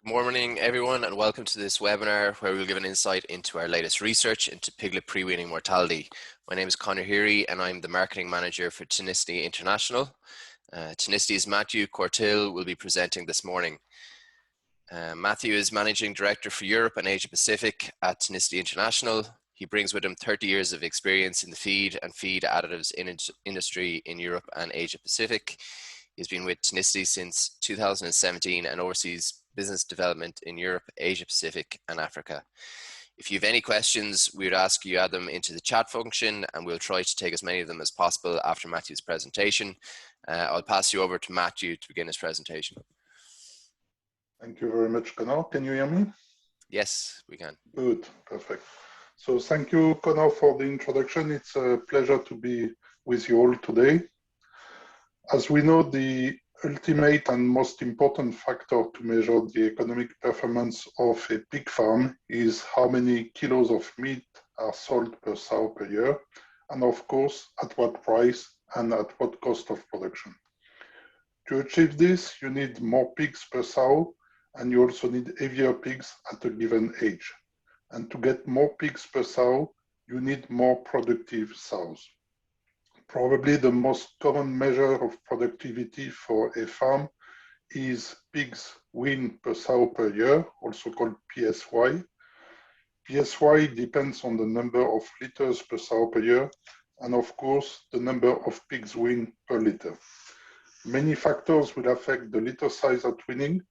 Good morning, everyone, and welcome to this webinar where we'll give an insight into our latest research into Piglet Pre-weaning Mortality. My name is Conor Heary and I'm the Marketing Manager for Tonisity International. Tonisity's Mathieu Cortyl will be presenting this morning. Mathieu is Managing Director for Europe and Asia Pacific at Tonisity International. He brings with him 30 years of experience in the feed and feed additives industry in Europe and Asia Pacific. He's been with Tonisity since 2017 and oversees business development in Europe, Asia Pacific and Africa. If you have any questions, we would ask you add them into the chat function and we'll try to take as many of them as possible after Matthew's presentation. I'll pass you over to Matthew to begin his presentation. Thank you very much, Conor. Can you hear me? Yes, we can. Good, perfect. So thank you, Conor, for the introduction. It's a pleasure to be with you all today. As we know, the ultimate and most important factor to measure the economic performance of a pig farm is how many kilos of meat are sold per sow per year, and of course, at what price and at what cost of production. To achieve this, you need more pigs per sow, and you also need heavier pigs at a given age. And to get more pigs per sow, you need more productive sows. Probably the most common measure of productivity for a farm is pigs weaned per sow per year, also called PSY. PSY depends on the number of liters per sow per year, and of course, the number of pigs weaned per liter. Many factors will affect the litter size at weaning.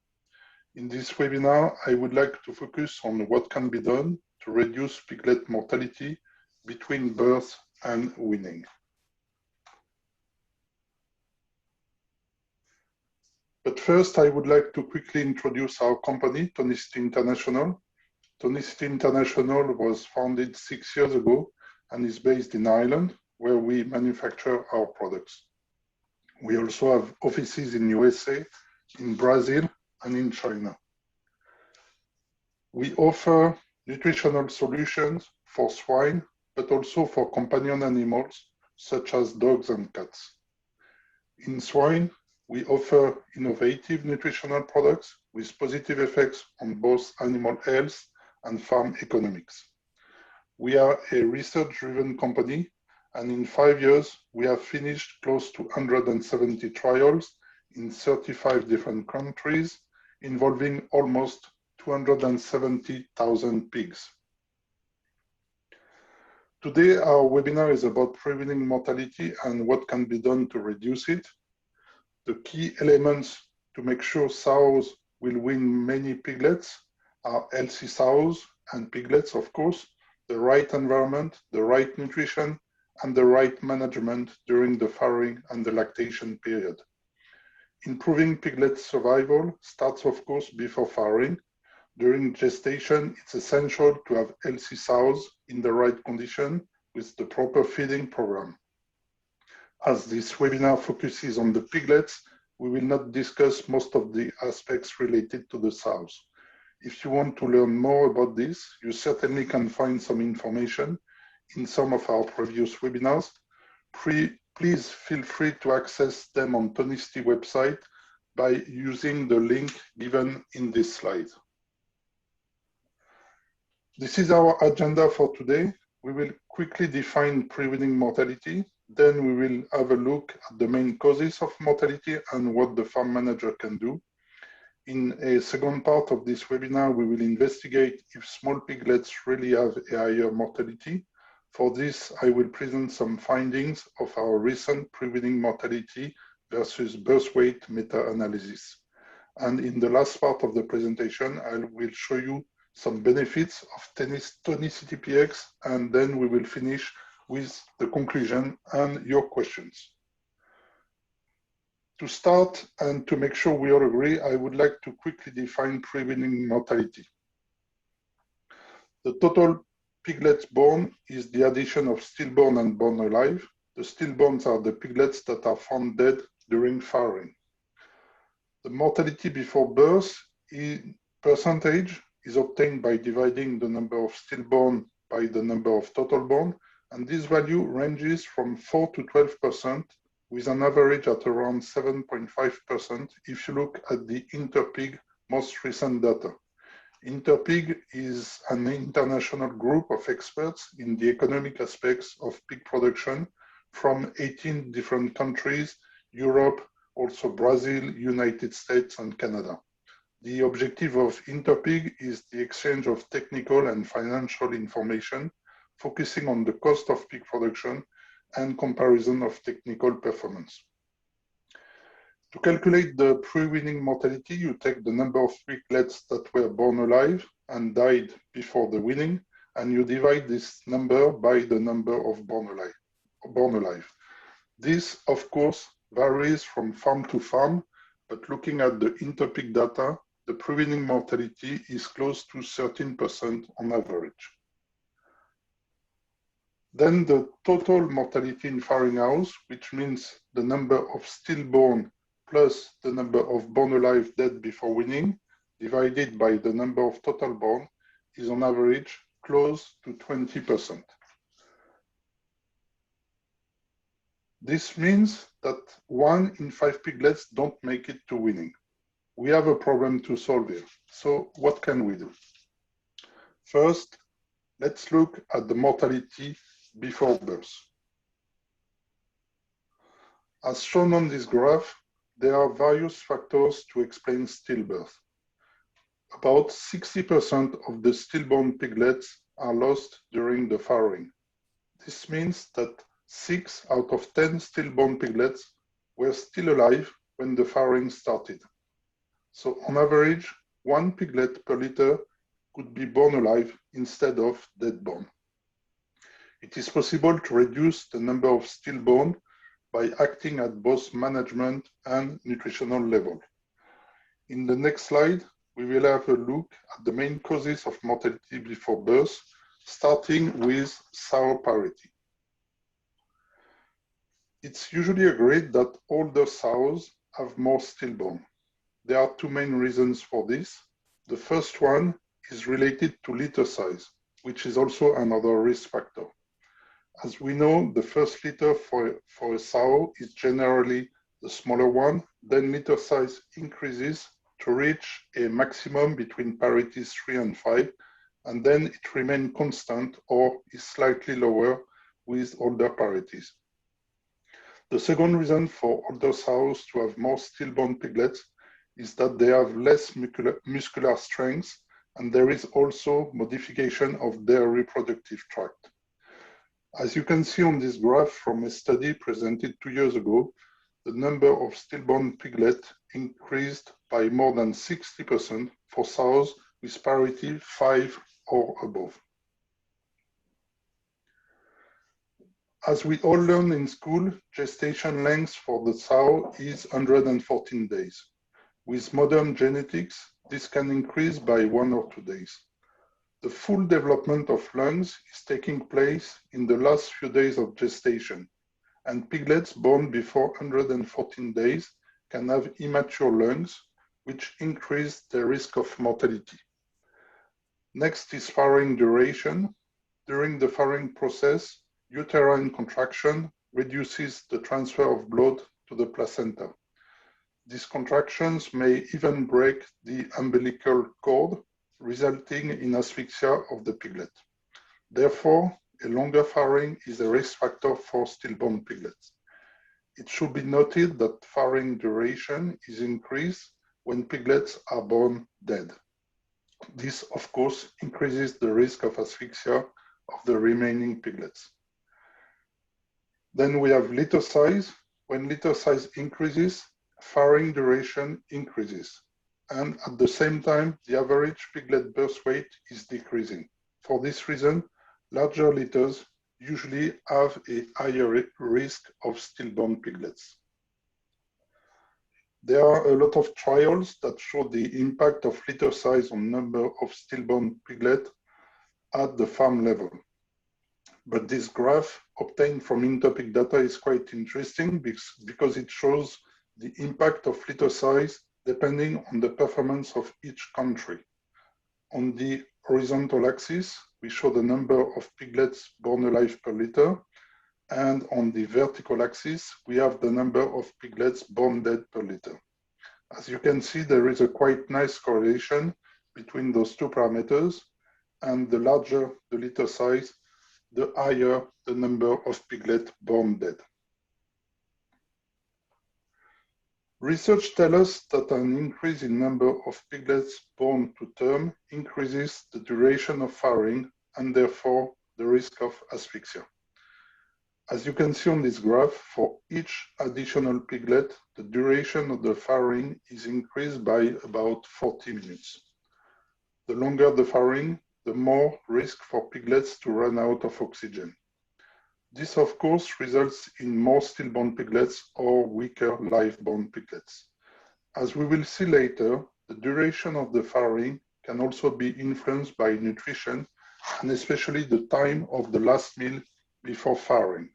In this webinar, I would like to focus on what can be done to reduce piglet mortality between birth and weaning. But first, I would like to quickly introduce our company, Tonisity International. Tonisity International was founded 6 years ago and is based in Ireland, where we manufacture our products. We also have offices in USA, in Brazil, and in China. We offer nutritional solutions for swine, but also for companion animals, such as dogs and cats. In swine, we offer innovative nutritional products with positive effects on both animal health and farm economics. We are a research-driven company, and in 5 years, we have finished close to 170 trials in 35 different countries, involving almost 270,000 pigs. Today, our webinar is about preweaning mortality and what can be done to reduce it. The key elements to make sure sows will wean many piglets are healthy sows and piglets, of course, the right environment, the right nutrition, and the right management during the farrowing and the lactation period. Improving piglet survival starts, of course, before farrowing. During gestation, it's essential to have healthy sows in the right condition with the proper feeding program. As this webinar focuses on the piglets, we will not discuss most of the aspects related to the sows. If you want to learn more about this, you certainly can find some information in some of our previous webinars. Please feel free to access them on Tonisity website by using the link given in this slide. This is our agenda for today. We will quickly define preweaning mortality. Then we will have a look at the main causes of mortality and what the farm manager can do. In a second part of this webinar, we will investigate if small piglets really have a higher mortality. For this, I will present some findings of our recent preweaning mortality versus birthweight meta-analysis. And in the last part of the presentation, I will show you some benefits of Tonisity Px, and then we will finish with the conclusion and your questions. To start and to make sure we all agree, I would like to quickly define preweaning mortality. The total piglets born is the addition of stillborn and born alive. The stillborns are the piglets that are found dead during farrowing. The mortality before birth in percentage is obtained by dividing the number of stillborn by the number of total born, and this value ranges from 4 to 12%, with an average at around 7.5% if you look at the inter-pig most recent data. Interpig is an international group of experts in the economic aspects of pig production from 18 different countries, Europe, also Brazil, United States, and Canada. The objective of Interpig is the exchange of technical and financial information, focusing on the cost of pig production and comparison of technical performance. To calculate the pre-weaning mortality, you take the number of piglets that were born alive and died before the weaning, and you divide this number by the number of born alive. This, of course, varies from farm to farm, but looking at the Interpig data, the pre-weaning mortality is close to 13% on average. Then the total mortality in farrowing house, which means the number of stillborn plus the number of born alive dead before weaning, divided by the number of total born, is on average close to 20%. This means that 1 in 5 piglets don't make it to weaning. We have a problem to solve here. So what can we do? First, let's look at the mortality before birth. As shown on this graph, there are various factors to explain stillbirth. About 60% of the stillborn piglets are lost during the farrowing. This means that 6 out of 10 stillborn piglets were still alive when the farrowing started. So on average, 1 piglet per liter could be born alive instead of dead born. It is possible to reduce the number of stillborn by acting at both management and nutritional level. In the next slide, we will have a look at the main causes of mortality before birth, starting with sow parity. It's usually agreed that older sows have more stillborn. There are 2 main reasons for this. The first one is related to litter size, which is also another risk factor. As we know, the first litter for a sow is generally the smaller one, then litter size increases to reach a maximum between parities 3 and 5, and then it remains constant or is slightly lower with older parities. The second reason for older sows to have more stillborn piglets is that they have less muscular strength, and there is also modification of their reproductive tract. As you can see on this graph from a study presented 2 years ago, the number of stillborn piglets increased by more than 60% for sows with parity 5 or above. As we all learn in school, gestation length for the sow is 114 days. With modern genetics, this can increase by 1 or 2 days. The full development of lungs is taking place in the last few days of gestation, and piglets born before 114 days can have immature lungs, which increase the risk of mortality. Next is farrowing duration. During the farrowing process, uterine contraction reduces the transfer of blood to the placenta. These contractions may even break the umbilical cord, resulting in asphyxia of the piglet. Therefore, a longer farrowing is a risk factor for stillborn piglets. It should be noted that farrowing duration is increased when piglets are born dead. This, of course, increases the risk of asphyxia of the remaining piglets. Then we have litter size. When litter size increases, farrowing duration increases. And at the same time, the average piglet birth weight is decreasing. For this reason, larger litters usually have a higher risk of stillborn piglets. There are a lot of trials that show the impact of litter size on number of stillborn piglets at the farm level. But this graph obtained from Interpig data is quite interesting because it shows the impact of litter size depending on the performance of each country. On the horizontal axis, we show the number of piglets born alive per liter, and on the vertical axis, we have the number of piglets born dead per liter. As you can see, there is a quite nice correlation between those two parameters, and the larger the litter size, the higher the number of piglets born dead. Research tells us that an increase in number of piglets born to term increases the duration of farrowing and therefore the risk of asphyxia. As you can see on this graph, for each additional piglet, the duration of the farrowing is increased by about 40 minutes. The longer the farrowing, the more risk for piglets to run out of oxygen. This, of course, results in more stillborn piglets or weaker live-born piglets. As we will see later, the duration of the farrowing can also be influenced by nutrition and especially the time of the last meal before farrowing.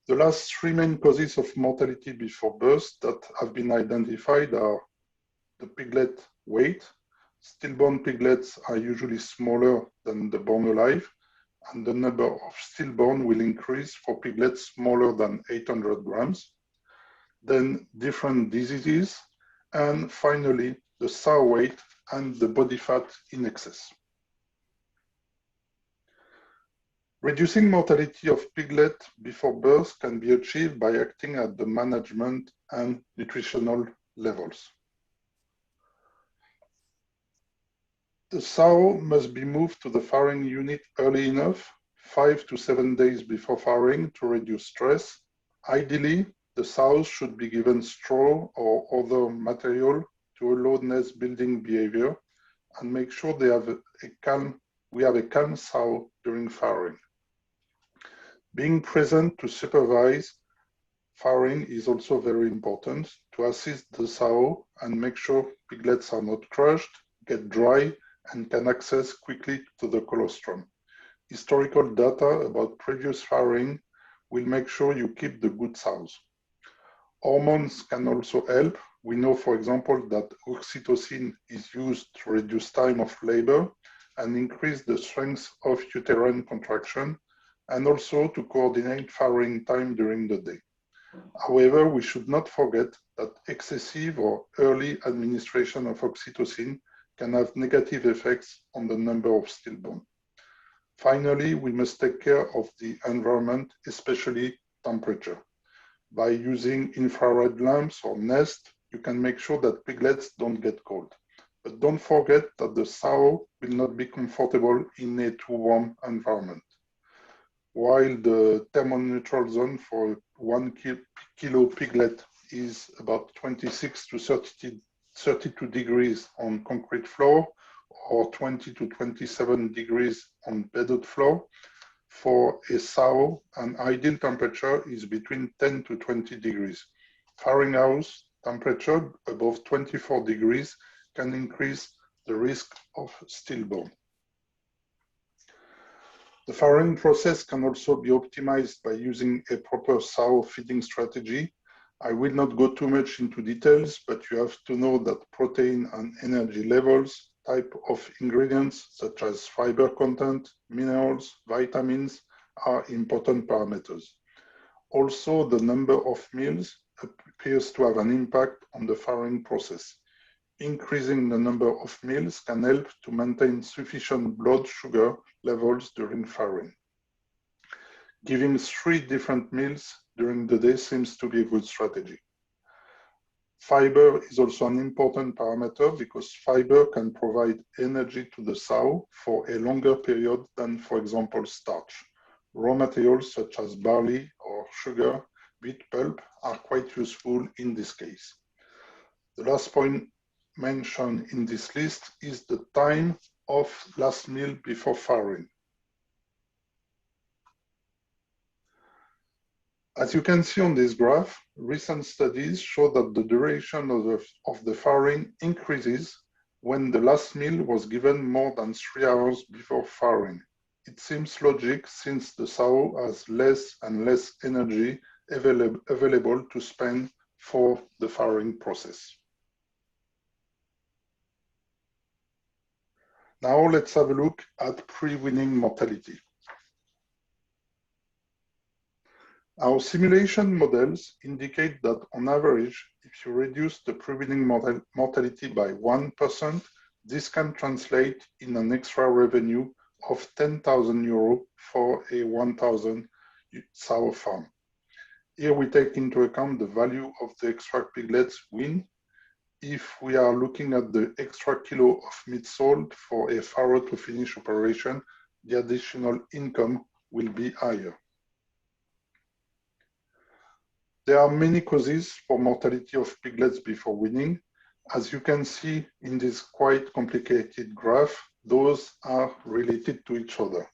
The last three main causes of mortality before birth that have been identified are the piglet weight. Stillborn piglets are usually smaller than the born alive, and the number of stillborn will increase for piglets smaller than 800 grams. Then different diseases, and finally the sow weight and the body fat in excess. Reducing mortality of piglet before birth can be achieved by acting at the management and nutritional levels. The sow must be moved to the farrowing unit early enough, 5 to 7 days before farrowing, to reduce stress. Ideally, the sows should be given straw or other material to allow nest building behavior and make sure we have a calm sow during farrowing. Being present to supervise farrowing is also very important to assist the sow and make sure piglets are not crushed, get dry, and can access quickly to the colostrum. Historical data about previous farrowing will make sure you keep the good sows. Hormones can also help. We know, for example, that oxytocin is used to reduce time of labor and increase the strength of uterine contraction, and also to coordinate farrowing time during the day. However, we should not forget that excessive or early administration of oxytocin can have negative effects on the number of stillborn. Finally, we must take care of the environment, especially temperature. By using infrared lamps or nest, you can make sure that piglets don't get cold. But don't forget that the sow will not be comfortable in a too warm environment. While the thermoneutral zone for 1 kilo piglet is about 26 to 32 degrees on concrete floor or 20 to 27 degrees on bedded floor, for a sow, an ideal temperature is between 10 to 20 degrees. Farrowing house temperature above 24 degrees can increase the risk of stillborn. The farrowing process can also be optimized by using a proper sow feeding strategy. I will not go too much into details, but you have to know that protein and energy levels, type of ingredients such as fiber content, minerals, vitamins are important parameters. Also, the number of meals appears to have an impact on the farrowing process. Increasing the number of meals can help to maintain sufficient blood sugar levels during farrowing. Giving 3 different meals during the day seems to be a good strategy. Fiber is also an important parameter because fiber can provide energy to the sow for a longer period than, for example, starch. Raw materials such as barley or sugar, wheat pulp are quite useful in this case. The last point mentioned in this list is the time of last meal before farrowing. As you can see on this graph, recent studies show that the duration of the farrowing increases when the last meal was given more than 3 hours before farrowing. It seems logic since the sow has less and less energy available to spend for the farrowing process. Now let's have a look at pre-weaning mortality. Our simulation models indicate that on average, if you reduce the preweaning mortality by 1%, this can translate in an extra revenue of 10,000 euros for a 1,000 sow farm. Here we take into account the value of the extra piglets weaned. If we are looking at the extra kilo of meat sold for a farrow to finish operation, the additional income will be higher. There are many causes for mortality of piglets before weaning. As you can see in this quite complicated graph, those are related to each other.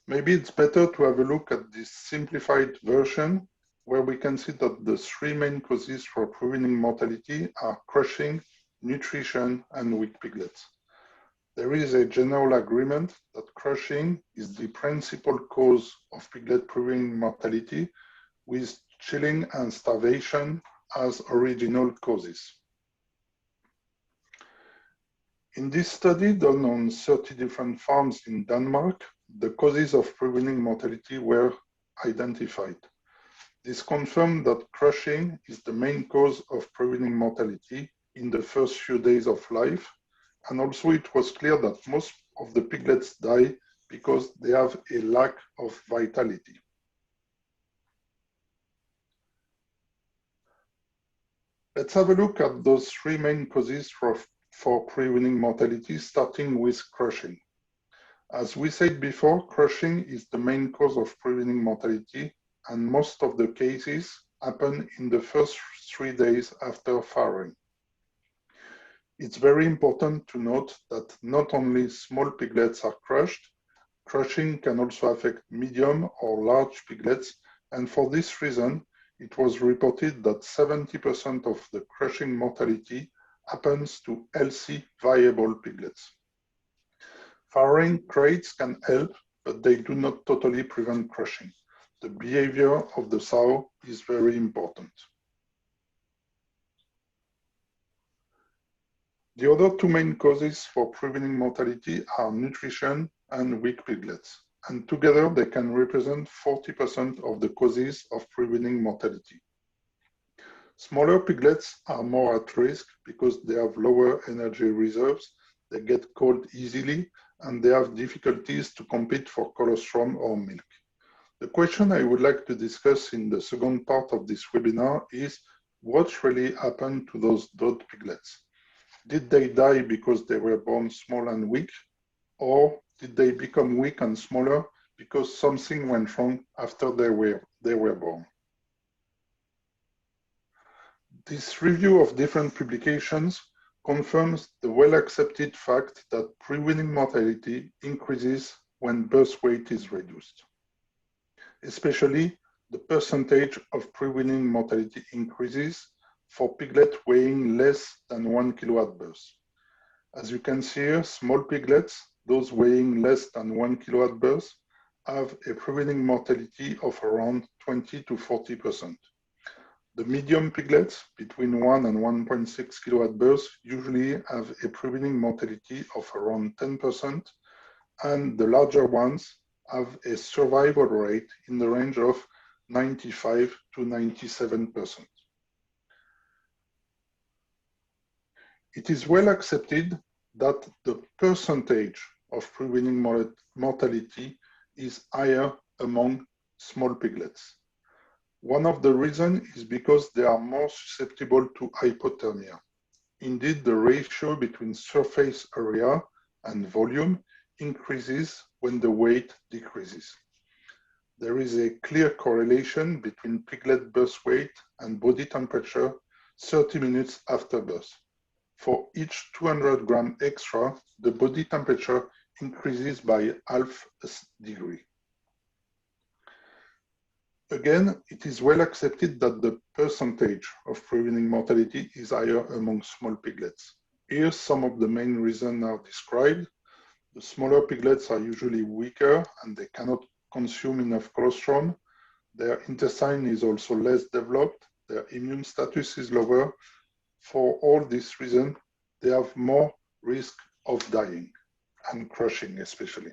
Maybe it's better to have a look at this simplified version where we can see that the three main causes for preweaning mortality are crushing, nutrition, and weak piglets. There is a general agreement that crushing is the principal cause of piglet preweaning mortality, with chilling and starvation as original causes. In this study done on 30 different farms in Denmark, the causes of preweaning mortality were identified. This confirmed that crushing is the main cause of preweaning mortality in the first few days of life, and also it was clear that most of the piglets die because they have a lack of vitality. Let's have a look at those three main causes for preweaning mortality, starting with crushing. As we said before, crushing is the main cause of preweaning mortality, and most of the cases happen in the first 3 days after farrowing. It's very important to note that not only small piglets are crushed, crushing can also affect medium or large piglets, and for this reason, it was reported that 70% of the crushing mortality happens to healthy, viable piglets. Farrowing crates can help, but they do not totally prevent crushing. The behavior of the sow is very important. The other two main causes for preweaning mortality are nutrition and weak piglets, and together they can represent 40% of the causes of preweaning mortality. Smaller piglets are more at risk because they have lower energy reserves, they get cold easily, and they have difficulties to compete for colostrum or milk. The question I would like to discuss in the second part of this webinar is what really happened to those dead piglets? Did they die because they were born small and weak, or did they become weak and smaller because something went wrong after they were born? This review of different publications confirms the well-accepted fact that preweaning mortality increases when birth weight is reduced. Especially, the percentage of preweaning mortality increases for piglet weighing less than 1 kilo at birth. As you can see here, small piglets, those weighing less than 1 kilo at birth, have a preweaning mortality of around 20 to 40%. The medium piglets, between 1 and 1.6 kilo at birth, usually have a preweaning mortality of around 10%, and the larger ones have a survival rate in the range of 95 to 97%. It is well accepted that the percentage of preweaning mortality is higher among small piglets. One of the reasons is because they are more susceptible to hypothermia. Indeed, the ratio between surface area and volume increases when the weight decreases. There is a clear correlation between piglet birth weight and body temperature 30 minutes after birth. For each 200 gram extra, the body temperature increases by half a degree. Again, it is well accepted that the percentage of preweaning mortality is higher among small piglets. Here, some of the main reasons are described. The smaller piglets are usually weaker and they cannot consume enough colostrum. Their intestine is also less developed. Their immune status is lower. For all these reasons, they have more risk of dying and crushing especially.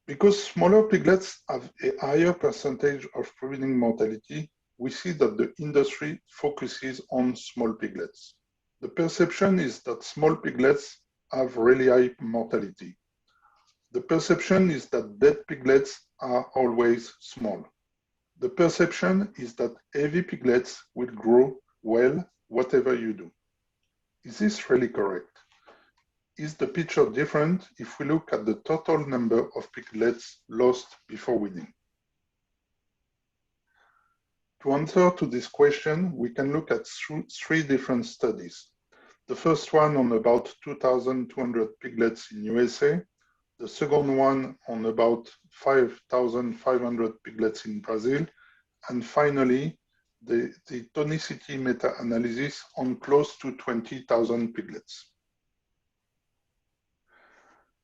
Because smaller piglets have a higher percentage of preweaning mortality, we see that the industry focuses on small piglets. The perception is that small piglets have really high mortality. The perception is that dead piglets are always small. The perception is that heavy piglets will grow well whatever you do. Is this really correct? Is the picture different if we look at the total number of piglets lost before weaning? To answer to this question, we can look at three different studies. The first one on about 2,200 piglets in USA, the second one on about 5,500 piglets in Brazil, and finally, the Tonisity Meta-Analysis on close to 20,000 piglets.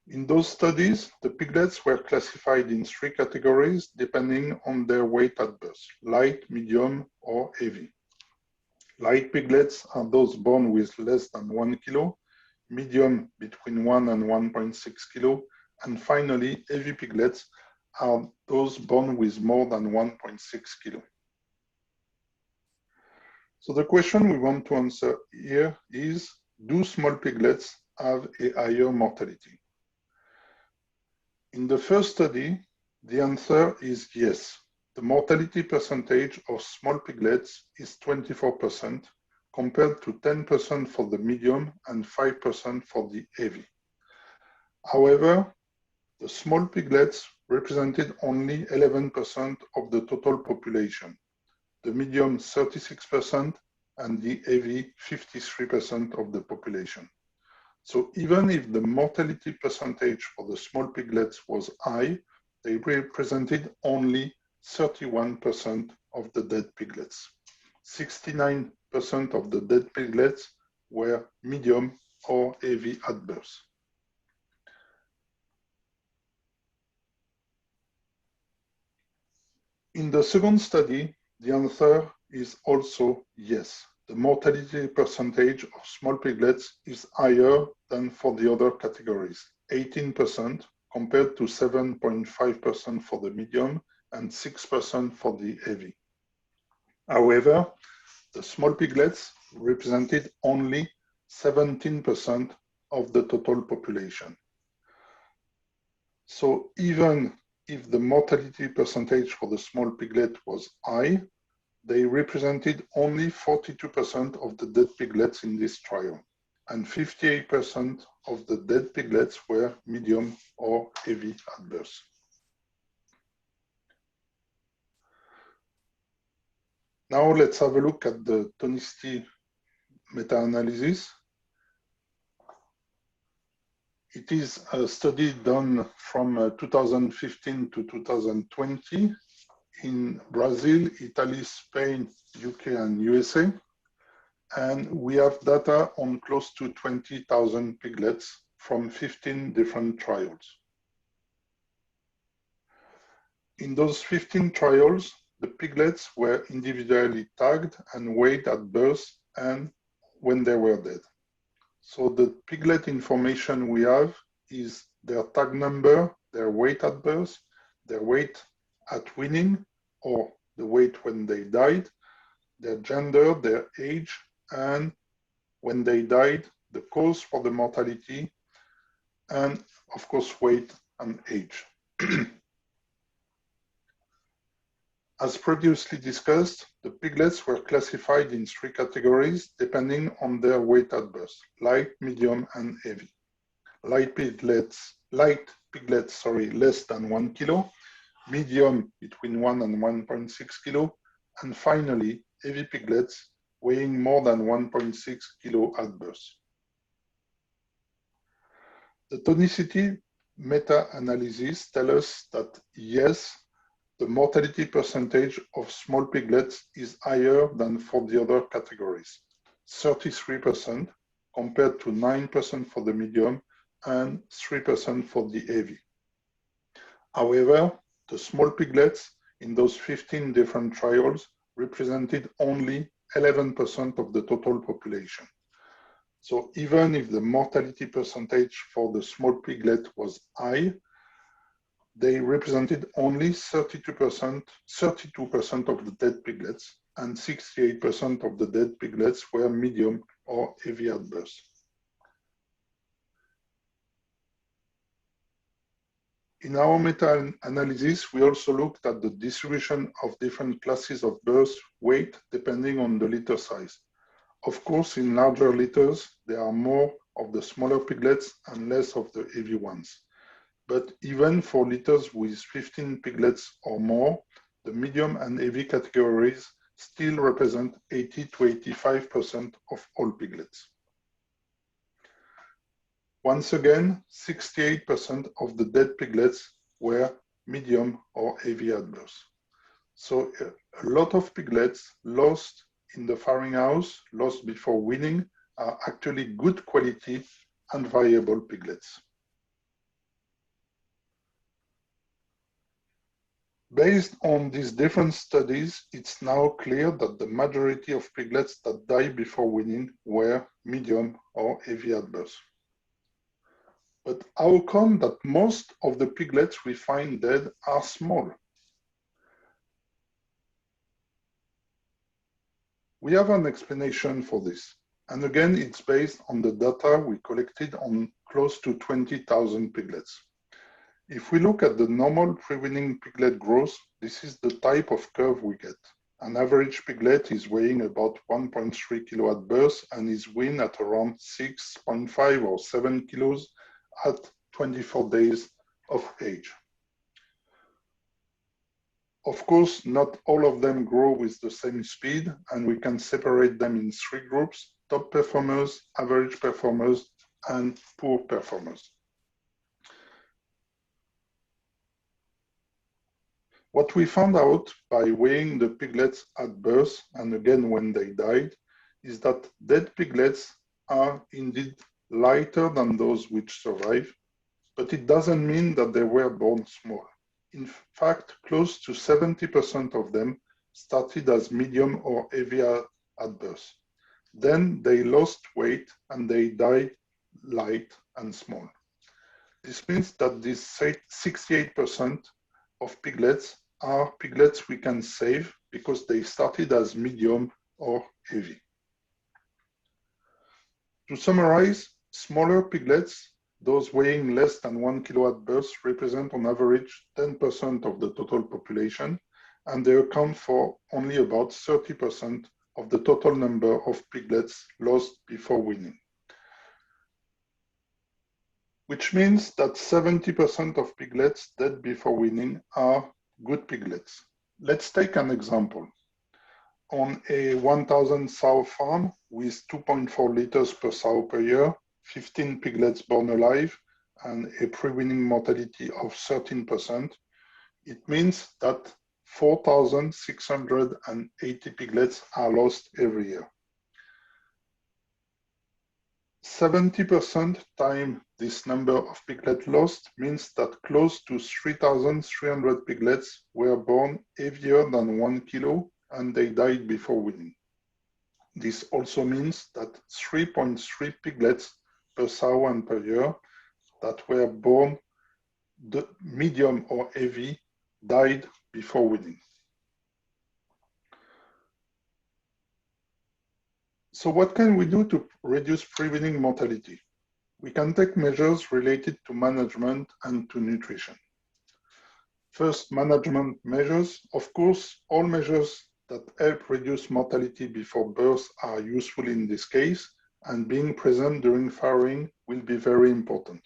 In those studies, the piglets were classified in three categories depending on their weight at birth: light, medium, or heavy. Light piglets are those born with less than 1 kilo, medium between 1 and 1.6 kilo, and finally, heavy piglets are those born with more than 1.6 kilo. So the question we want to answer here is, do small piglets have a higher mortality? In the first study, the answer is yes. The mortality percentage of small piglets is 24% compared to 10% for the medium and 5% for the heavy. However, the small piglets represented only 11% of the total population, the medium 36%, and the heavy 53% of the population. So even if the mortality percentage for the small piglets was high, they represented only 31% of the dead piglets. 69% of the dead piglets were medium or heavy at birth. In the second study, the answer is also yes. The mortality percentage of small piglets is higher than for the other categories, 18% compared to 7.5% for the medium and 6% for the heavy. However, the small piglets represented only 17% of the total population. So even if the mortality percentage for the small piglet was high, they represented only 42% of the dead piglets in this trial, and 58% of the dead piglets were medium or heavy at birth. Now let's have a look at the Tonisity Meta-Analysis. It is a study done from 2015 to 2020 in Brazil, Italy, Spain, UK, and USA. And we have data on close to 20,000 piglets from 15 different trials. In those 15 trials, the piglets were individually tagged and weighed at birth and when they were dead. So the piglet information we have is their tag number, their weight at birth, their weight at weaning, or the weight when they died, their gender, their age, and when they died, the cause for the mortality, and of course, weight and age. As previously discussed, the piglets were classified in 3 categories depending on their weight at birth: light, medium, and heavy. Light piglets less than 1 kilo, medium between 1 and 1.6 kilo, and finally, heavy piglets weighing more than 1.6 kilo at birth. The Tonisity Meta-Analysis tells us that yes, the mortality percentage of small piglets is higher than for the other categories, 33% compared to 9% for the medium and 3% for the heavy. However, the small piglets in those 15 different trials represented only 11% of the total population. So even if the mortality percentage for the small piglet was high, they represented only 32% of the dead piglets, and 68% of the dead piglets were medium or heavy at birth. In our meta-analysis, we also looked at the distribution of different classes of birth weight depending on the litter size. Of course, in larger litters, there are more of the smaller piglets and less of the heavy ones. But even for litters with 15 piglets or more, the medium and heavy categories still represent 80 to 85% of all piglets. Once again, 68% of the dead piglets were medium or heavy at birth. So a lot of piglets lost in the farrowing house, lost before weaning, are actually good quality and viable piglets. Based on these different studies, it's now clear that the majority of piglets that died before weaning were medium or heavy at birth. But how come that most of the piglets we find dead are small? We have an explanation for this. And again, it's based on the data we collected on close to 20,000 piglets. If we look at the normal pre-weaning piglet growth, this is the type of curve we get. An average piglet is weighing about 1.3 kilo at birth and is weaned at around 6.5 or 7 kilos at 24 days of age. Of course, not all of them grow with the same speed, and we can separate them in three groups: top performers, average performers, and poor performers. What we found out by weighing the piglets at birth, and again when they died, is that dead piglets are indeed lighter than those which survive, but it doesn't mean that they were born small. In fact, close to 70% of them started as medium or heavy at birth. Then they lost weight and they died light and small. This means that this 68% of piglets are piglets we can save because they started as medium or heavy. To summarize, smaller piglets, those weighing less than 1 kilo at birth, represent on average 10% of the total population, and they account for only about 30% of the total number of piglets lost before weaning. Which means that 70% of piglets dead before weaning are good piglets. Let's take an example. On a 1,000 sow farm with 2.4 liters per sow per year, 15 piglets born alive, and a pre-weaning mortality of 13%, it means that 4,680 piglets are lost every year. 70% times this number of piglets lost means that close to 3,300 piglets were born heavier than 1 kilo and they died before weaning. This also means that 3.3 piglets per sow and per year that were born medium or heavy died before weaning. So what can we do to reduce pre-weaning mortality? We can take measures related to management and to nutrition. First, management measures. Of course, all measures that help reduce mortality before birth are useful in this case, and being present during farrowing will be very important.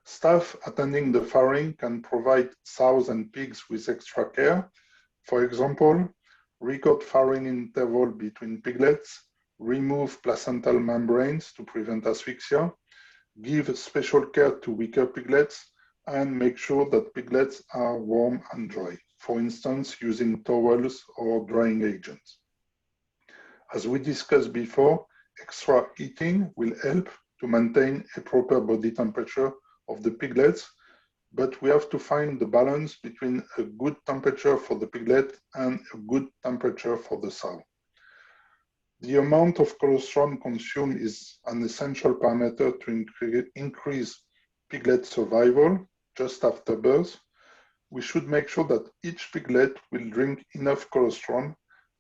Staff attending the farrowing can provide sows and pigs with extra care. For example, record farrowing interval between piglets, remove placental membranes to prevent asphyxia, give special care to weaker piglets, and make sure that piglets are warm and dry, for instance, using towels or drying agents. As we discussed before, extra heating will help to maintain a proper body temperature of the piglets, but we have to find the balance between a good temperature for the piglet and a good temperature for the sow. The amount of colostrum consumed is an essential parameter to increase piglet survival, just after birth, we should make sure that each piglet will drink enough colostrum,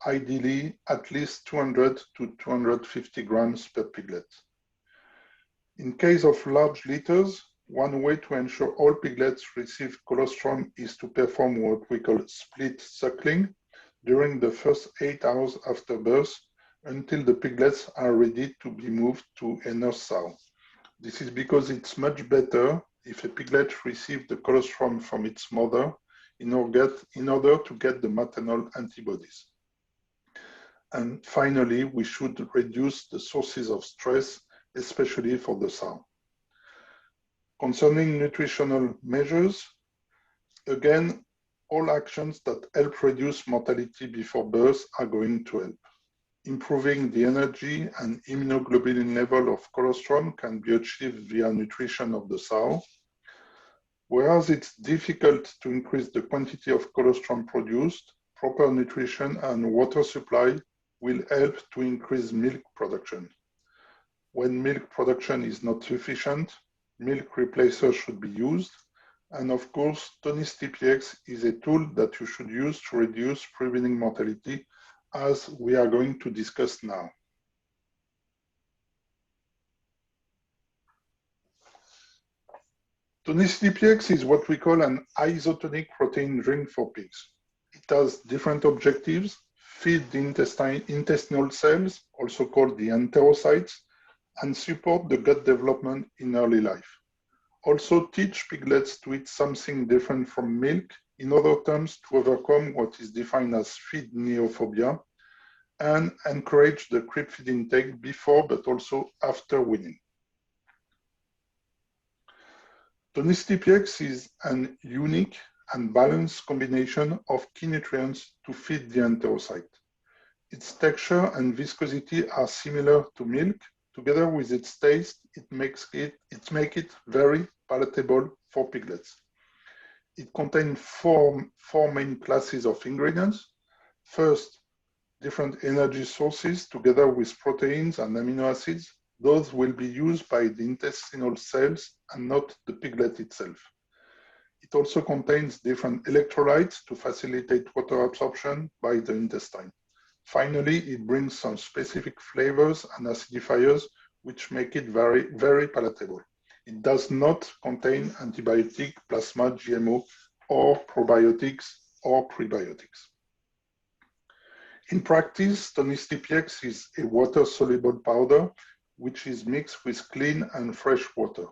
ideally at least 200 to 250 grams per piglet. In case of large litters, one way to ensure all piglets receive colostrum is to perform what we call split suckling during the first 8 hours after birth until the piglets are ready to be moved to a nurse sow. This is because it's much better if a piglet receives the colostrum from its mother in order to get the maternal antibodies. And finally, we should reduce the sources of stress, especially for the sow. Concerning nutritional measures, again, all actions that help reduce mortality before birth are going to help. Improving the energy and immunoglobulin level of colostrum can be achieved via nutrition of the sow. Whereas it's difficult to increase the quantity of colostrum produced, proper nutrition and water supply will help to increase milk production. When milk production is not sufficient, milk replacers should be used. And of course, Tonisity Px is a tool that you should use to reduce preweaning mortality, as we are going to discuss now. Tonisity Px is what we call an isotonic protein drink for pigs. It has different objectives: feed the intestinal cells, also called the enterocytes, and support the gut development in early life. Also teach piglets to eat something different from milk, in other terms, to overcome what is defined as feed neophobia, and encourage the crib feed intake before but also after weaning. Tonisity Px is an unique and balanced combination of key nutrients to feed the enterocyte. Its texture and viscosity are similar to milk. Together with its taste, it makes it very palatable for piglets. It contains four main classes of ingredients. First, different energy sources together with proteins and amino acids. Those will be used by the intestinal cells and not the piglet itself. It also contains different electrolytes to facilitate water absorption by the intestine. Finally, it brings some specific flavors and acidifiers which make it very, very palatable. It does not contain antibiotic, plasma, GMO, or probiotics or prebiotics. In practice, Tonisity Px is a water-soluble powder which is mixed with clean and fresh water.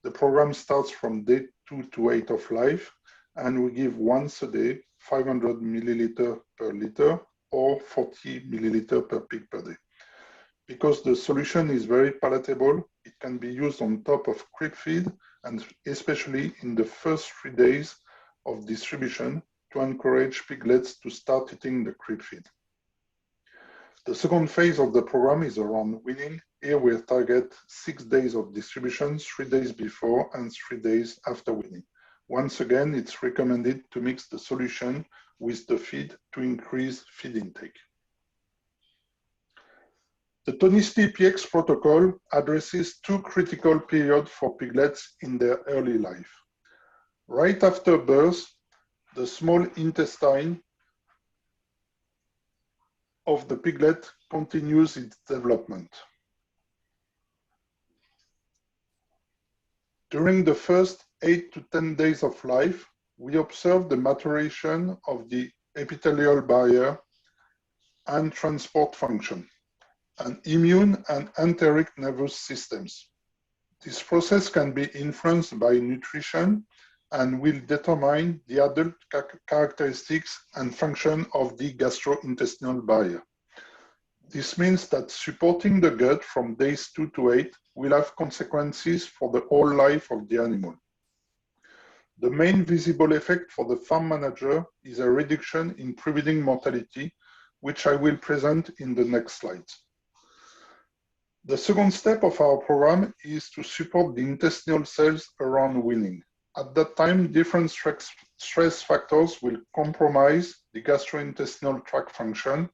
The program starts from day 2 to 8 of life, and we give once a day 500 milliliter per liter or 40 milliliter per pig per day. Because the solution is very palatable, it can be used on top of crib feed, and especially in the first 3 days of distribution to encourage piglets to start eating the crib feed. The second phase of the program is around weaning. Here we target 6 days of distribution, 3 days before and 3 days after weaning. Once again, it's recommended to mix the solution with the feed to increase feed intake. The Tonisity Px protocol addresses 2 critical periods for piglets in their early life. Right after birth, the small intestine of the piglet continues its development. During the first 8 to 10 days of life, we observe the maturation of the epithelial barrier and transport function, and immune and enteric nervous systems. This process can be influenced by nutrition and will determine the adult characteristics and function of the gastrointestinal barrier. This means that supporting the gut from days 2 to 8 will have consequences for the whole life of the animal. The main visible effect for the farm manager is a reduction in preweaning mortality, which I will present in the next slides. The second step of our program is to support the intestinal cells around weaning. At that time, different stress factors will compromise the gastrointestinal tract function.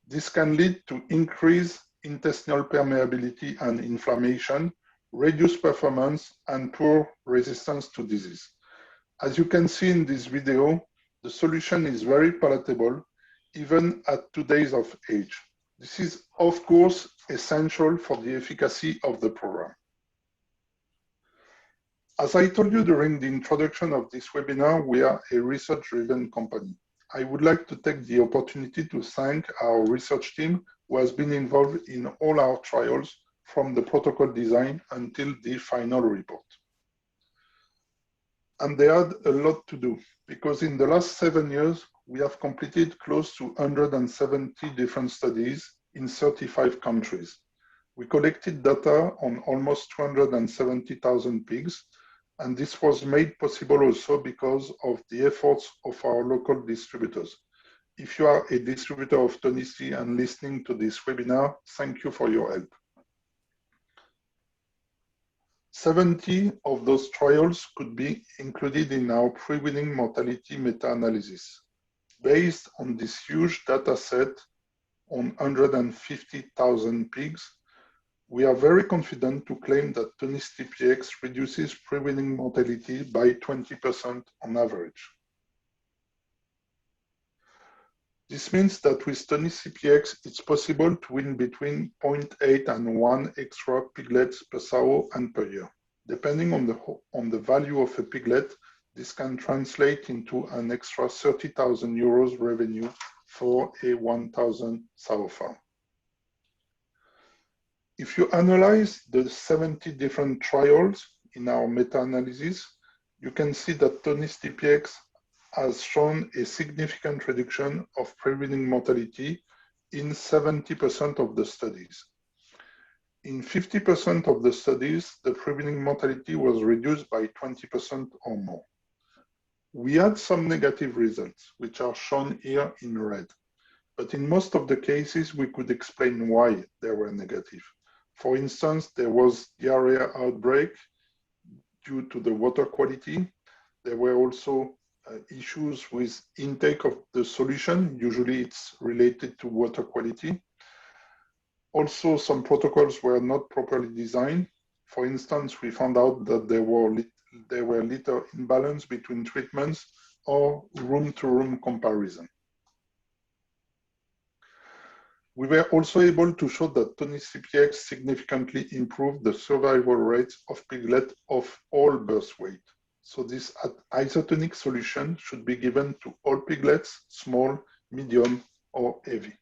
This can lead to increased intestinal permeability and inflammation, reduced performance, and poor resistance to disease. As you can see in this video, the solution is very palatable, even at 2 days of age. This is, of course, essential for the efficacy of the program. As I told you during the introduction of this webinar, we are a research-driven company. I would like to take the opportunity to thank our research team who has been involved in all our trials from the protocol design until the final report. And they had a lot to do because in the last 7 years, we have completed close to 170 different studies in 35 countries. We collected data on almost 270,000 pigs, and this was made possible also because of the efforts of our local distributors. If you are a distributor of Tonisity and listening to this webinar, thank you for your help. 70 of those trials could be included in our Preweaning Mortality Meta-Analysis. Based on this huge data set on 150,000 pigs, we are very confident to claim that Tonisity Px reduces preweaning mortality by 20% on average. This means that with Tonisity Px, it's possible to wean between 0.8 and 1 extra piglets per sow and per year. Depending on the value of a piglet, this can translate into an extra 30,000 euros revenue for a 1,000 sow farm. If you analyze the 70 different trials in our meta-analysis, you can see that Tonisity Px has shown a significant reduction of preweaning mortality in 70% of the studies. In 50% of the studies, the preweaning mortality was reduced by 20% or more. We had some negative results, which are shown here in red, but in most of the cases, we could explain why they were negative. For instance, there was diarrhea outbreak due to the water quality. There were also issues with intake of the solution. Usually it's related to water quality. Also, some protocols were not properly designed. For instance, we found out that there were little imbalance between treatments or room-to-room comparison. We were also able to show that Tonisity Px significantly improved the survival rates of piglet of all birth weight. So this isotonic solution should be given to all piglets, small, medium, or heavy.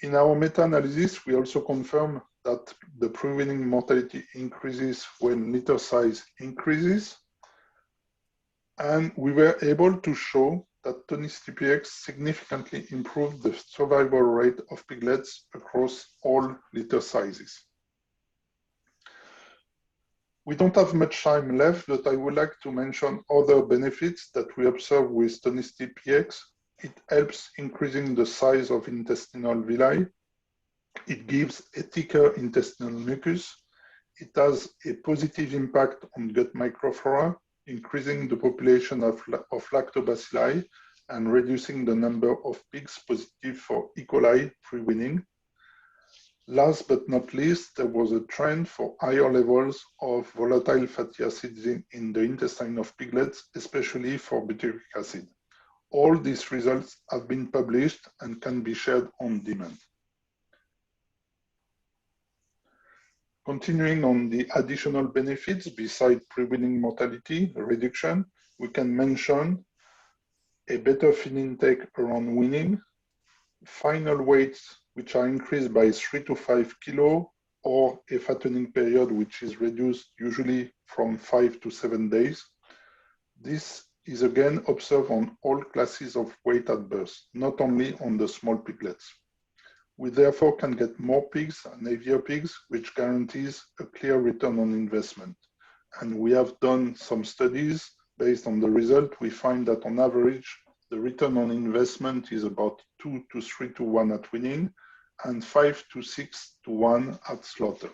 In our meta-analysis, we also confirm that the preweaning mortality increases when litter size increases. And we were able to show that Tonisity Px significantly improved the survival rate of piglets across all litter sizes. We don't have much time left, but I would like to mention other benefits that we observe with Tonisity Px. It helps increasing the size of intestinal villi. It gives a thicker intestinal mucus. It has a positive impact on gut microflora, increasing the population of lactobacilli and reducing the number of pigs positive for E. coli preweaning. Last but not least, there was a trend for higher levels of volatile fatty acids in the intestine of piglets, especially for butyric acid. All these results have been published and can be shared on demand. Continuing on the additional benefits beside preweaning mortality reduction, we can mention a better feed intake around weaning, final weights which are increased by 3 to 5 kilo, or a fattening period which is reduced usually from 5 to 7 days. This is again observed on all classes of weight at birth, not only on the small piglets. We therefore can get more pigs and heavier pigs, which guarantees a clear return on investment. And we have done some studies. Based on the result, we find that on average, the return on investment is about 2 to 3 to 1 at weaning and 5 to 6 to 1 at slaughter.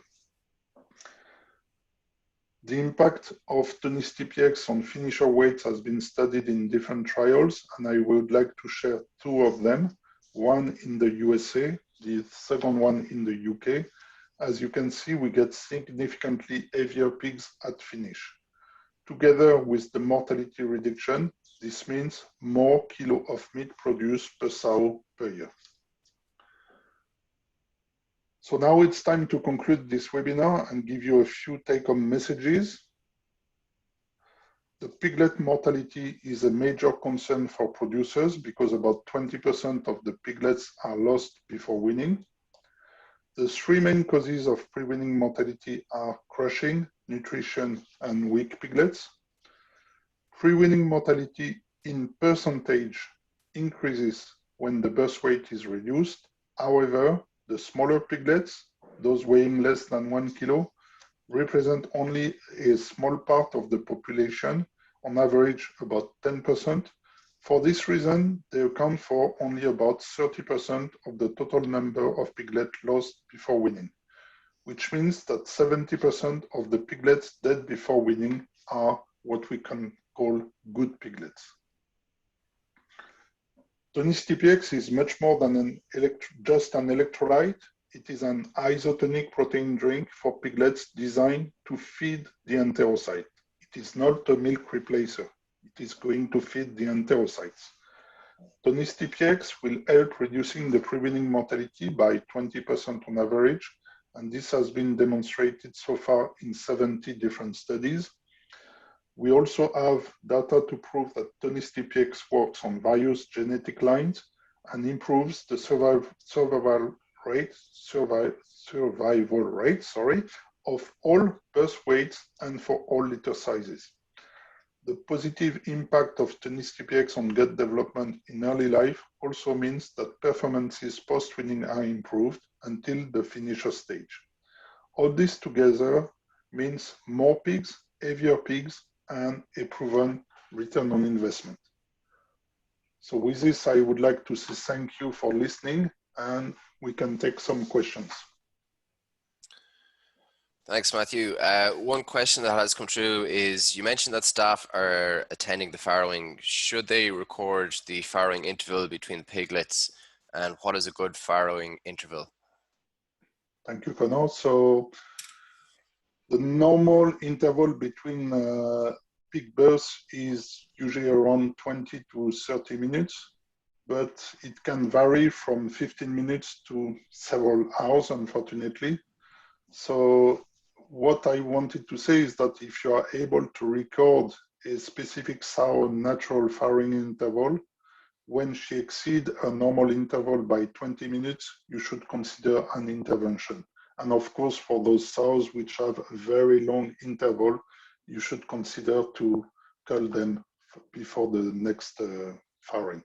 The impact of Tonisity Px on finisher weights has been studied in different trials, and I would like to share 2 of them, one in the USA, the second one in the UK. as you can see, we get significantly heavier pigs at finish. Together with the mortality reduction, this means more kilo of meat produced per sow per year. So now it's time to conclude this webinar and give you a few take-home messages. The piglet mortality is a major concern for producers because about 20% of the piglets are lost before weaning. The three main causes of pre-weaning mortality are crushing, nutrition, and weak piglets. Pre-weaning mortality in percentage increases when the birth weight is reduced. However, the smaller piglets, those weighing less than 1 kilo, represent only a small part of the population, on average about 10%. For this reason, they account for only about 30% of the total number of piglets lost before weaning, which means that 70% of the piglets dead before weaning are what we can call good piglets. Tonisity Px is much more than just an electrolyte. It is an isotonic protein drink for piglets designed to feed the enterocyte. It is not a milk replacer. It is going to feed the enterocytes. Tonisity Px will help reducing the pre-weaning mortality by 20% on average, and this has been demonstrated so far in 70 different studies. We also have data to prove that Tonisity Px works on various genetic lines and improves the survival rate of all birth weights and for all litter sizes. The positive impact of Tonisity Px on gut development in early life also means that performances post-weaning are improved until the finisher stage. All this together means more pigs, heavier pigs, and a proven return on investment. So with this, I would like to say thank you for listening, and we can take some questions. Thanks, Mathieu. One question that has come through is, you mentioned that staff are attending the farrowing. Should they record the farrowing interval between piglets, and what is a good farrowing interval? Thank you, Connor. So the normal interval between pig births is usually around 20 to 30 minutes, but it can vary from 15 minutes to several hours, unfortunately. So what I wanted to say is that if you are able to record a specific sow natural farrowing interval, when she exceeds a normal interval by 20 minutes, you should consider an intervention. And of course, for those sows which have a very long interval, you should consider to cull them before the next farrowing.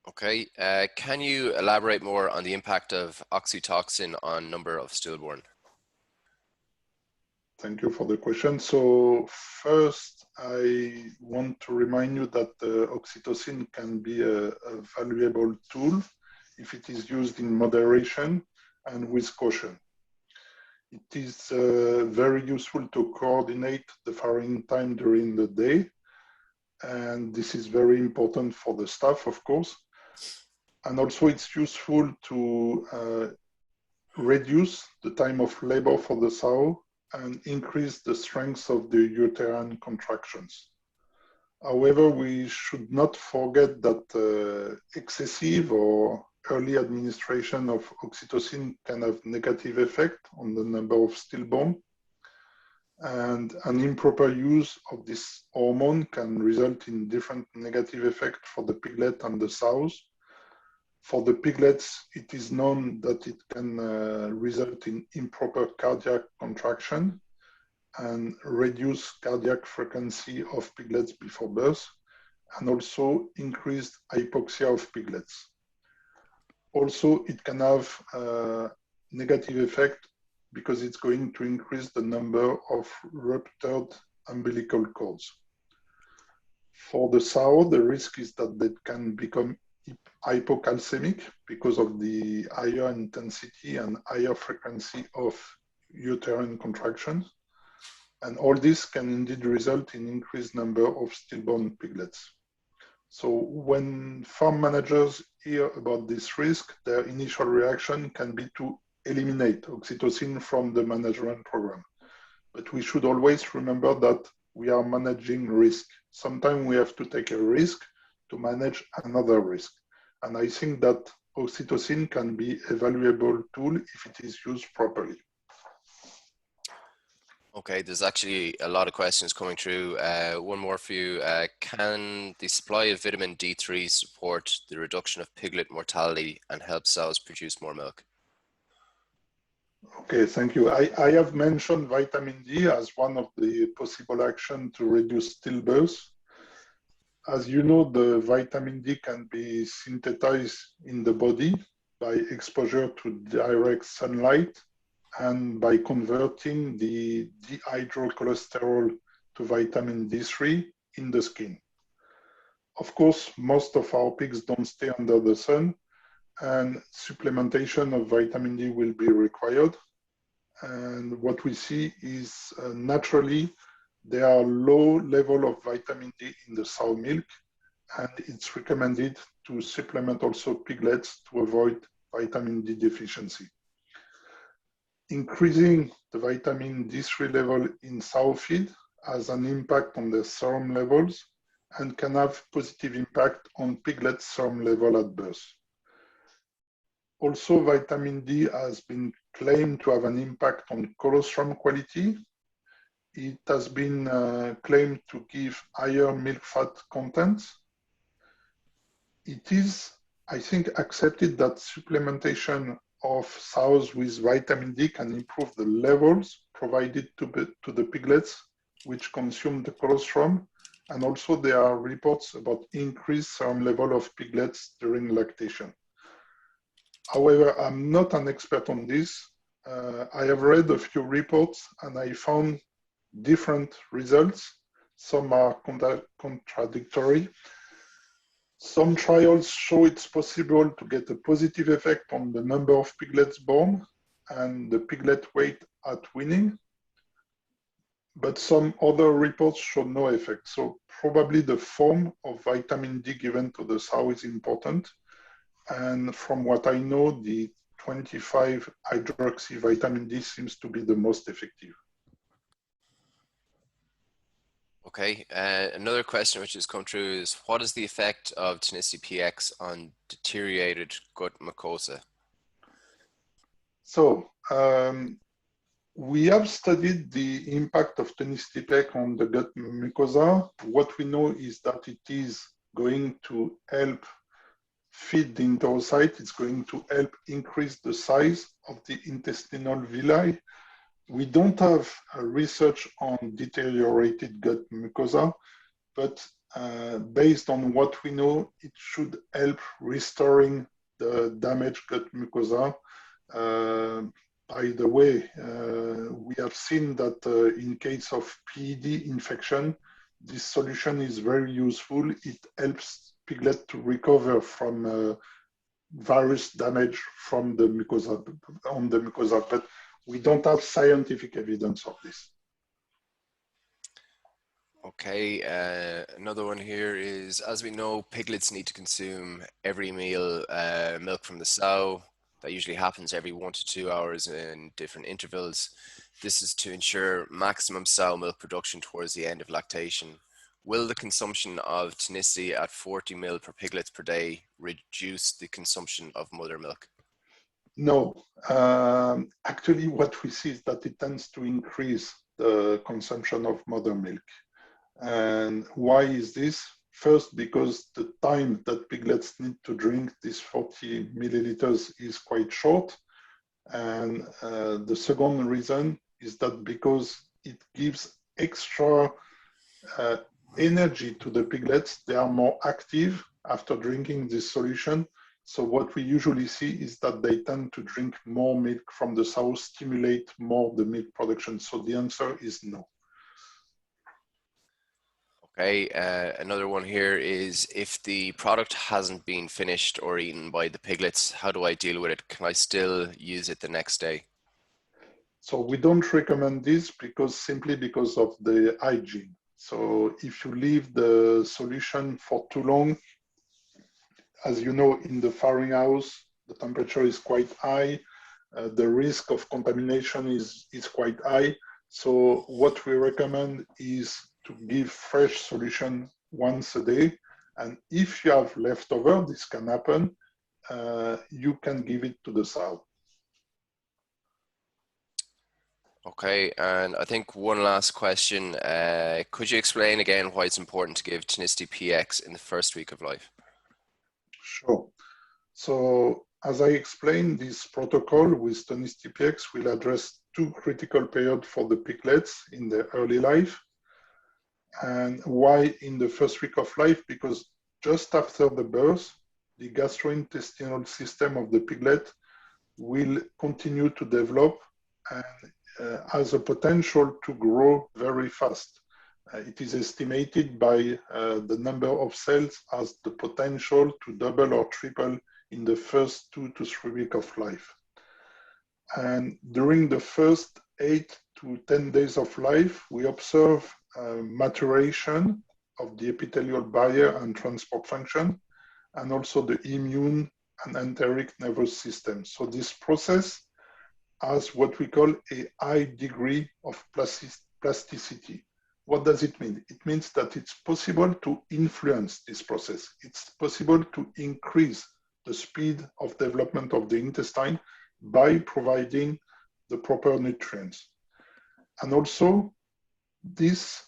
Okay, can you elaborate more on the impact of oxytocin on number of stillborn? Thank you for the question. So first, I want to remind you that oxytocin can be a valuable tool if it is used in moderation and with caution. It is very useful to coordinate the farrowing time during the day, and this is very important for the staff, of course. And also it's useful to reduce the time of labor for the sow and increase the strength of the uterine contractions. However, we should not forget that excessive or early administration of oxytocin can have negative effect on the number of stillborn, and an improper use of this hormone can result in different negative effects for the piglet and the sows. For the piglets, it is known that it can result in improper cardiac contraction and reduce cardiac frequency of piglets before birth, and also increased hypoxia of piglets. Also, it can have a negative effect because it's going to increase the number of ruptured umbilical cords. For the sow, the risk is that they can become hypocalcemic because of the higher intensity and higher frequency of uterine contractions. And all this can indeed result in increased number of stillborn piglets. So when farm managers hear about this risk, their initial reaction can be to eliminate oxytocin from the management program. But we should always remember that we are managing risk. Sometimes we have to take a risk to manage another risk. And I think that oxytocin can be a valuable tool if it is used properly. Okay, there's actually a lot of questions coming through. One more for you. Can the supply of vitamin D3 support the reduction of piglet mortality and help sows produce more milk? Okay, thank you. I have mentioned vitamin D as one of the possible actions to reduce stillbirth. As you know, the vitamin D can be synthesized in the body by exposure to direct sunlight and by converting the dihydrocholesterol to vitamin D3 in the skin. Of course, most of our pigs don't stay under the sun, and supplementation of vitamin D will be required. And what we see is naturally there are low level of vitamin D in the sow milk, and it's recommended to supplement also piglets to avoid vitamin D deficiency. Increasing the vitamin D3 level in sow feed has an impact on the serum levels and can have positive impact on piglet serum level at birth. Also, vitamin D has been claimed to have an impact on colostrum quality. It has been claimed to give higher milk fat content. It is, I think, accepted that supplementation of sows with vitamin D can improve the levels provided to the piglets which consume the colostrum, and also there are reports about increased serum level of piglets during lactation. However, I'm not an expert on this. I have read a few reports and I found different results. Some are contradictory. Some trials show it's possible to get a positive effect on the number of piglets born and the piglet weight at weaning, but some other reports show no effect. So probably the form of vitamin D given to the sow is important. And from what I know, the 25-hydroxy vitamin D seems to be the most effective. Okay, another question which has come through is, what is the effect of Tonisity Px on deteriorated gut mucosa? So we have studied the impact of Tonisity Px on the gut mucosa. What we know is that it is going to help feed the enterocyte. It's going to help increase the size of the intestinal villi. We don't have research on deteriorated gut mucosa, but based on what we know, it should help restoring the damaged gut mucosa. By the way, we have seen that in case of PED infection, this solution is very useful. It helps piglet to recover from virus damage from the mucosa, on the mucosa, but we don't have scientific evidence of this. Okay, another one here is, as we know, piglets need to consume every meal milk from the sow. That usually happens every 1 to 2 hours in different intervals. This is to ensure maximum sow milk production towards the end of lactation. Will the consumption of Tonisity at 40 ml per piglets per day reduce the consumption of mother milk? No, actually what we see is that it tends to increase the consumption of mother milk. And why is this? First, because the time that piglets need to drink these 40 milliliters is quite short. And the second reason is that because it gives extra energy to the piglets, they are more active after drinking this solution. So what we usually see is that they tend to drink more milk from the sow, stimulate more the milk production. So the answer is no. Okay, another one here is, if the product hasn't been finished or eaten by the piglets, how do I deal with it? Can I still use it the next day? So we don't recommend this simply because of the hygiene. So if you leave the solution for too long, as you know, in the farrowing house, the temperature is quite high. The risk of contamination is quite high. So what we recommend is to give fresh solution once a day. And if you have leftover, this can happen, you can give it to the sow. Okay, and I think one last question. Could you explain again why it's important to give Tonisity Px in the first week of life? Sure. So as I explained, this protocol with Tonisity Px will address two critical periods for the piglets in their early life. And why in the first week of life? Because just after the birth, the gastrointestinal system of the piglet will continue to develop and has a potential to grow very fast. It is estimated by the number of cells has the potential to double or triple in the first 2 to 3 weeks of life. And during the first 8 to 10 days of life, we observe maturation of the epithelial barrier and transport function, and also the immune and enteric nervous system. So this process has what we call a high degree of plasticity. What does it mean? It means that it's possible to influence this process. It's possible to increase the speed of development of the intestine by providing the proper nutrients. And also, this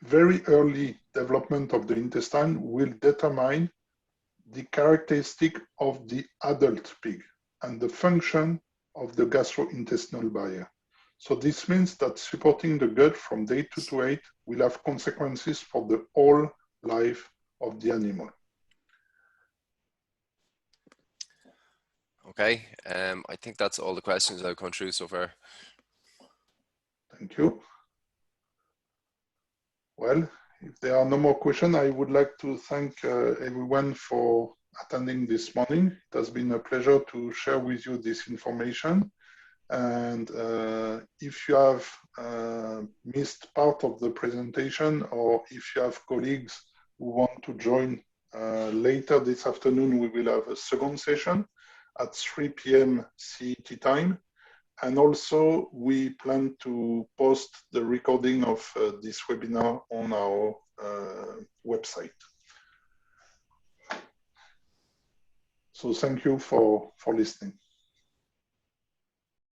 very early development of the intestine will determine the characteristic of the adult pig and the function of the gastrointestinal barrier. So this means that supporting the gut from day 2 to 8 will have consequences for the whole life of the animal. Okay, I think that's all the questions I've gone through so far. Thank you. Well, if there are no more questions, I would like to thank everyone for attending this morning. It has been a pleasure to share with you this information. And if you have missed part of the presentation, or if you have colleagues who want to join later this afternoon, we will have a second session at 3 p.m. CET time. And also, we plan to post the recording of this webinar on our website. So thank you for listening.